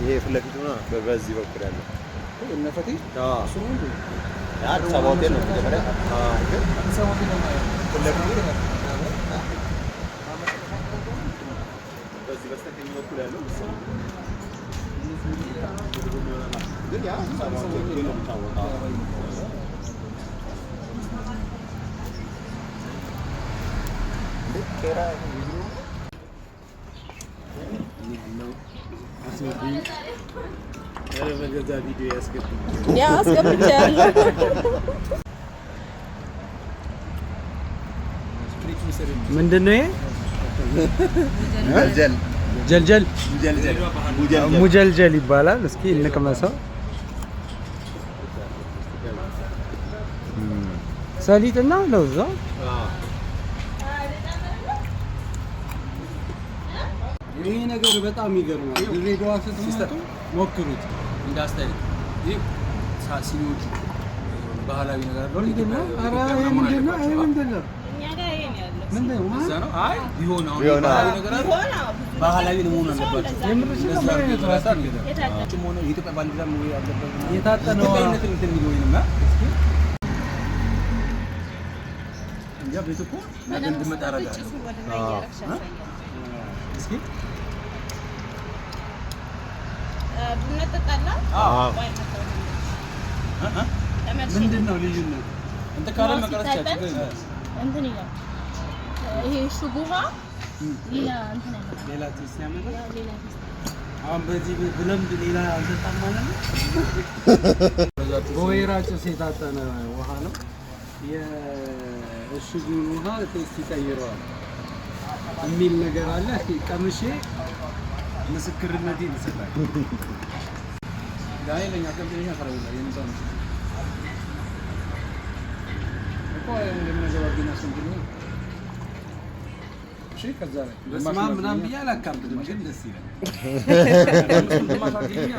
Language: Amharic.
ይሄ ፍለፊቱ ነው በዚህ በኩል ያለው እነፈቲ እሱ ነው እንዴ? አዲስ አበባ ሆቴል ነው መጀመሪያ። ግን አዲስ አበባ ሆቴል ነው ፍለፊቱ በዚህ በስተቀኝ በኩል ያለው ግን ያ አዲስ አበባ ሆቴል ነው የሚታወቀው። ኬራ በገዛ ቪዲዮ ያስገብቻለሁ። ምንድን ነው ይሄ? ሙጀልጀል ይባላል። እስኪ እንቅመሰው። ሰሊጥና ለውዝ ይሄ ነገር በጣም ይገርማል። ድሬዳዋ ስትመጡ ሞክሩት እንዳስተያየት። ይህ ሳሲኞቹ ባህላዊ ነገር ነው። ምንድነው? ኧረ ይሄ ምንድነው? ይሄ ምንድነው? እኛ ጋር ይሄ ነው ያለው። ምንድነው? እዛ ነው። አይ ቢሆን አሁን ባህላዊ ነገር አለ። ባህላዊ ነው መሆን አለበት። የምርሽ ነው ማለት ነው። የታጠነ ሆነ የኢትዮጵያ ባንዲራ ነው ያለበት። የታጠነው ኢትዮጵያዊነት እንትን የሚሆንና እንጃ ቤት እኮ ነገ እንድመጣ አደርጋለሁ። እስኪ ቡና ጠጣላ? ምንድን ነው ልዩነት? እንትን ካለ መቀረቻችሁ እንትን ይላል። ይሄ ሹጉሃ ሌላ እንትን አይደለም። ሌላ ቴስት ያመጣል። ሌላ ቴስት አሁን በዚህ ብለምድ ሌላ አልጠጣም ማለት ነው። በወይራ ጭስ የታጠነ ውሃ ነው። የእሽጉን ውሃ ቴስት ይቀይረዋል የሚል ነገር አለ። ቀምሼ ምስክርነቴን ይሰጣል። ዳይለኛ ከብደኛ ፈረውላ የምታው እኮ እንደምንገባግና ሰንደኝ እሺ። ከዛ ላይ በስማ ምናምን ብዬ አላካብድም፣ ግን ደስ ይላል። ማሳኪኛ